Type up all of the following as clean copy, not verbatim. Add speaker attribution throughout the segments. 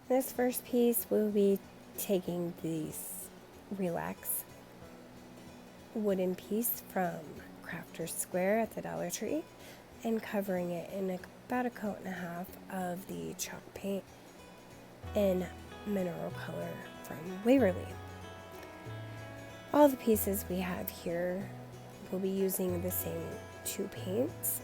Speaker 1: This first piece, we'll be taking this Relax wooden piece from Crafter's Square at the Dollar Tree and covering it in about a coat and a half of the chalk paint in mineral color from Waverly. All the pieces we have here will be using the same two paints,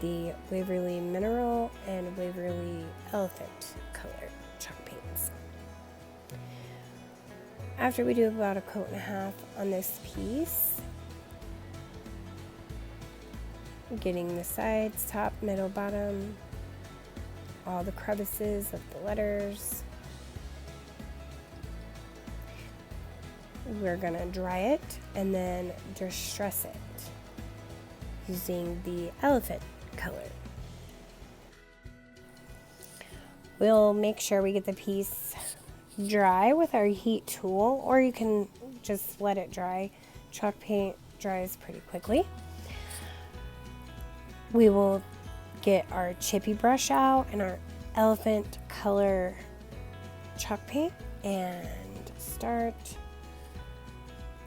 Speaker 1: the Waverly Mineral and Waverly Elephant color chalk paints. After we do about a coat and a half on this piece, getting the sides, top, middle, bottom, all the crevices of the letters, we're gonna dry it and then distress it using the elephant color. We'll make sure we get the piece dry with our heat tool, or you can just let it dry. Chalk paint dries pretty quickly. We will get our chippy brush out and our elephant color chalk paint and start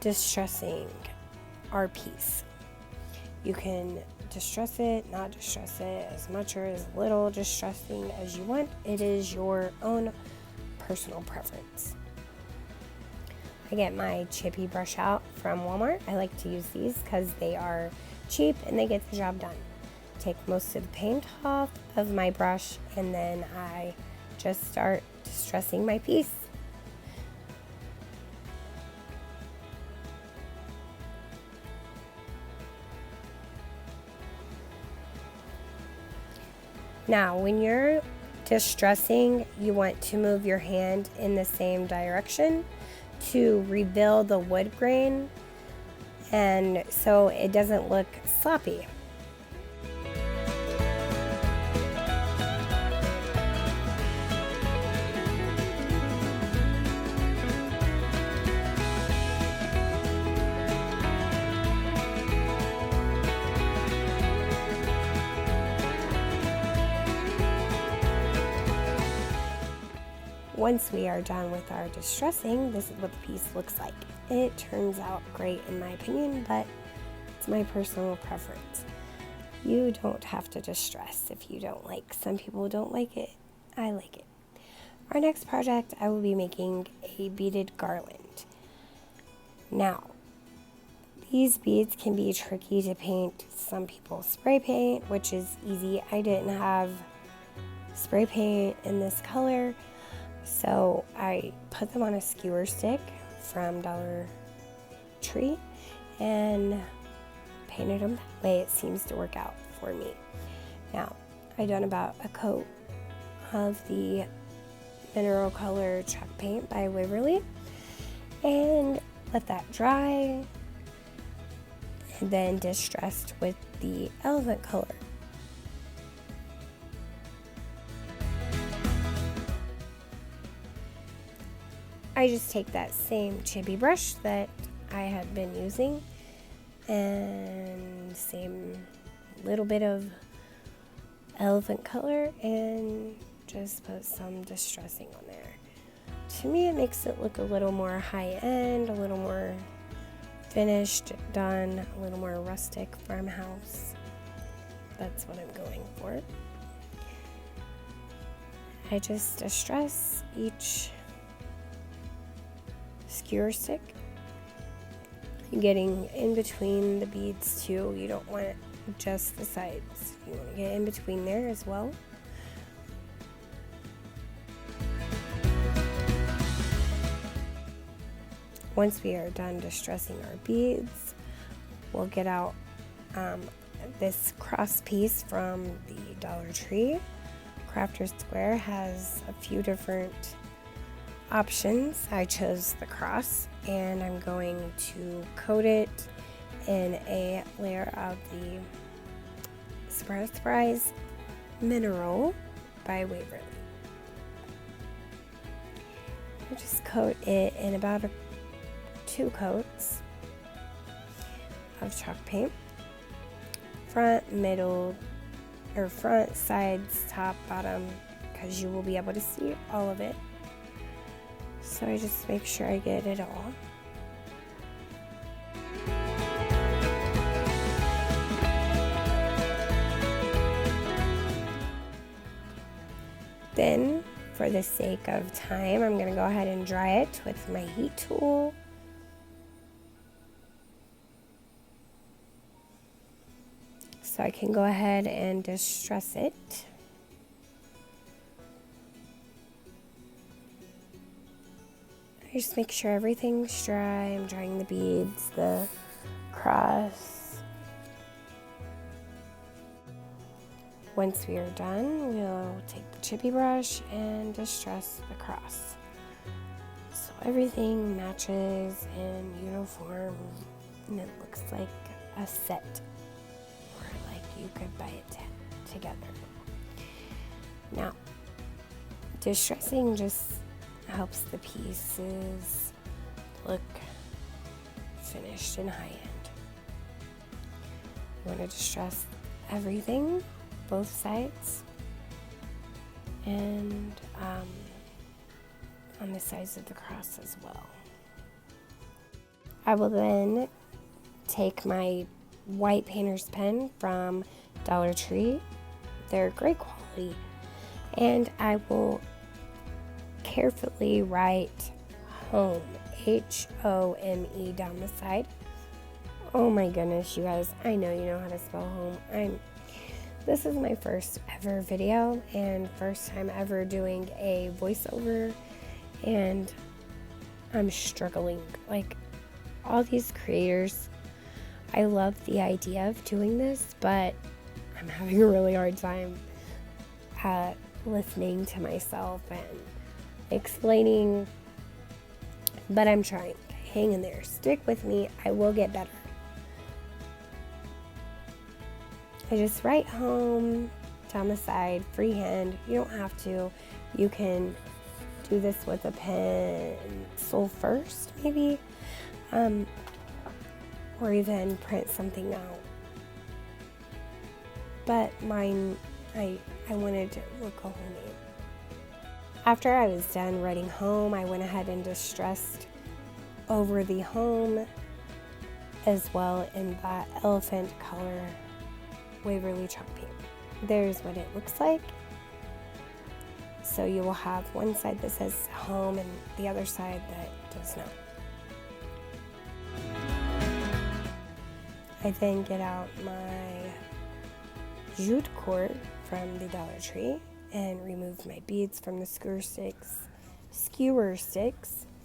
Speaker 1: distressing our piece. You can distress it, not distress it, as much or as little distressing as you want. It is your own personal preference. I get my chippy brush out from Walmart. I like to use these because they are cheap and they get the job done. Take most of the paint off of my brush and then I just start distressing my piece. Now, when you're distressing, you want to move your hand in the same direction to reveal the wood grain, and so it doesn't look sloppy. Once we are done with our distressing, this is what the piece looks like. It turns out great in my opinion, but it's my personal preference. You don't have to distress if you don't like. Some people don't like it. I like it. Our next project, I will be making a beaded garland. Now, these beads can be tricky to paint. Some people spray paint, which is easy. I didn't have spray paint in this color, so I put them on a skewer stick from Dollartree and painted them that way. It seems to work out for me. Now, I've done about a coat of the mineral color chalk paint by Waverly and let that dry, and then distressed with the elephant color. I just take that same chippy brush that I had been using and same little bit of elephant color and just put some distressing on there. To me, it makes it look a little more high end, a little more finished, done, a little more rustic farmhouse. That's what I'm going for. I just distress each skewer stick, getting in between the beads too. You don't want just the sides, you want to get in between there as well. Once we are done distressing our beads, we'll get out this cross piece from the Dollar Tree. Crafter's Square has a few different options. I chose the cross and I'm going to coat it in a layer of the Surprise Mineral by Waverly. I just coat it in about 2 coats of chalk paint. Front, middle, or front, sides, top, bottom, because you will be able to see all of it. So I just make sure I get it all. Then, for the sake of time, I'm going to go ahead and dry it with my heat tool. So I can go ahead and distress it. I just make sure everything's dry. I'm drying the beads, the cross. Once we are done, we'll take the chippy brush and distress the cross. So everything matches in uniform and it looks like a set, or like you could buy it together. Now, distressing just helps the pieces look finished and high-end. You want to distress everything, both sides, and on the sides of the cross as well. I will then take my white painter's pen from Dollartree. They're great quality, and I will carefully write home, H-O-M-E, down the side. Oh my goodness, you guys, I know you know how to spell home. This is my first ever video and first time ever doing a voiceover, and I'm struggling. Like, all these creators, I love the idea of doing this, but I'm having a really hard time listening to myself and explaining, but I'm trying. Hang in there, stick with me, I will get better. I just write home down the side, freehand. You don't have to. You can do this with a pencil first, maybe, or even print something out. But mine, I wanted to look homemade. After I was done writing home, I went ahead and distressed over the home as well in that elephant color Waverly chalk paint. There's what it looks like. So you will have one side that says home and the other side that does not. I then get out my jute cord from the Dollar Tree and remove my beads from the skewer sticks,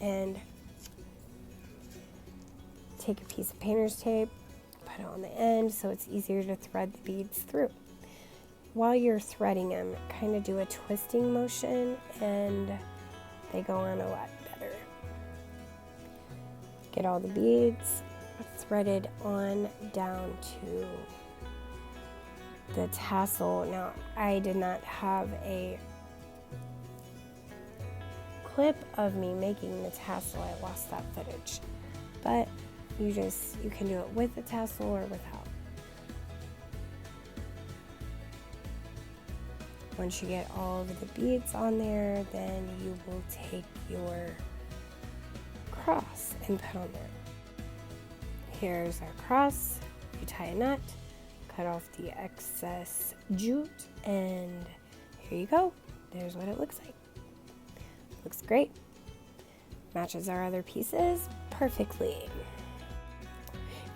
Speaker 1: and take a piece of painter's tape, put it on the end so it's easier to thread the beads through. While you're threading them, kind of do a twisting motion and they go on a lot better. Get all the beads threaded on down to the tassel. Now, I did not have a clip of me making the tassel. I lost that footage, but you can do it with the tassel or without. Once you get all of the beads on there, then you will take your cross and put on there. Here's our cross. You tie a knot, cut off the excess jute, and here you go. There's what it looks like. Looks great. Matches our other pieces perfectly.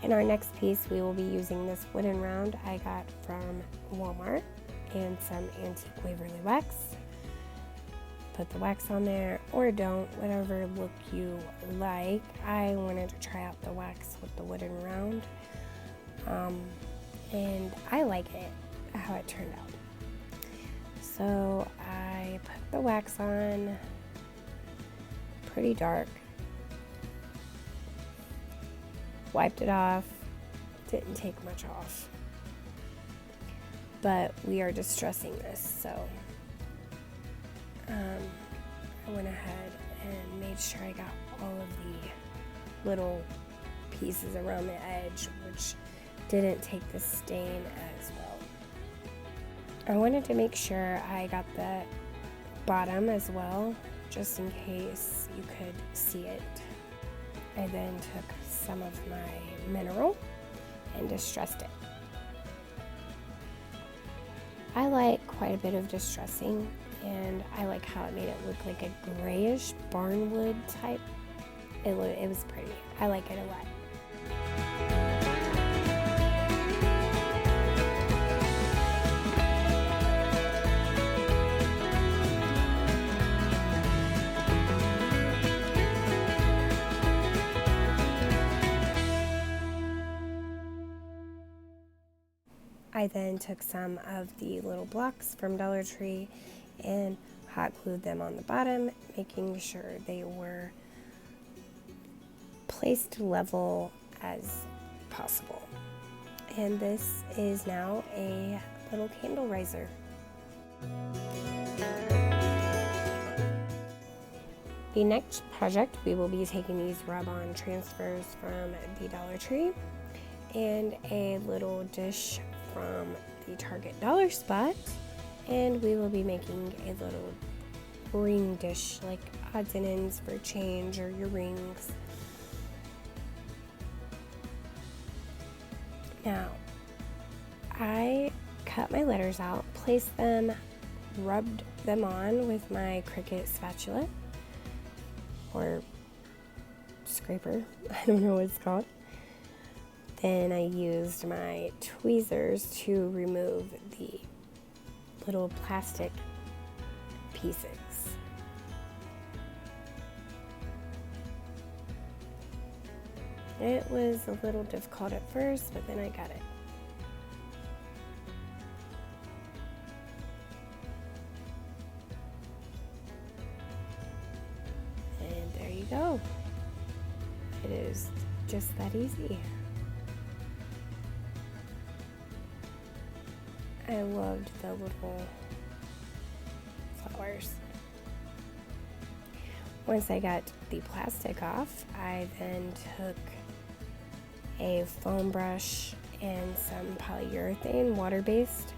Speaker 1: In our next piece, we will be using this wooden round I got from Walmart and some antique Waverly wax. Put the wax on there or don't, whatever look you like. I wanted to try out the wax with the wooden round, and I like it, how it turned out. So I put the wax on, pretty dark, wiped it off, didn't take much off, but we are distressing this, so I went ahead and made sure I got all of the little pieces around the edge, which didn't take the stain as well. I wanted to make sure I got the bottom as well, just in case you could see it. I then took some of my mineral and distressed it. I like quite a bit of distressing, and I like how it made it look like a grayish barnwood type. It was pretty. I like it a lot. I then took some of the little blocks from Dollartree and hot glued them on the bottom, making sure they were placed level as possible. And this is now a little candle riser. The next project, we will be taking these rub-on transfers from the Dollartree and a little dish from the Target Dollar Spot, and we will be making a little ring dish, like odds and ends for change or your rings. Now, I cut my letters out, placed them, rubbed them on with my Cricut spatula or scraper, I don't know what it's called. Then I used my tweezers to remove the little plastic pieces. It was a little difficult at first, but then I got it. And there you go. It is just that easy. I loved the little flowers. Once I got the plastic off, I then took a foam brush and some polyurethane, water-based,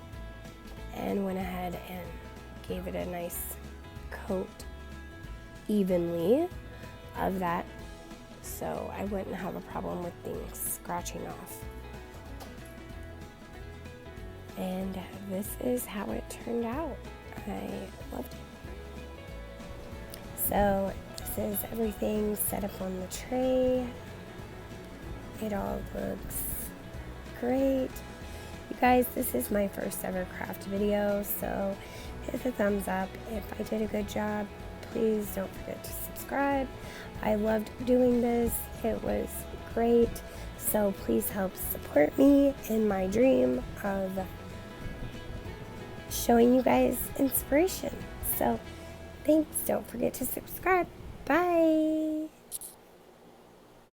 Speaker 1: and went ahead and gave it a nice coat evenly of that, so I wouldn't have a problem with things scratching off. And this is how it turned out. I loved it. So this is everything set up on the tray. It all looks great. You guys, this is my first ever craft video, so hit the thumbs up if I did a good job. Please don't forget to subscribe. I loved doing this. It was great. So please help support me in my dream of showing you guys inspiration. So thanks. Don't forget to subscribe. Bye.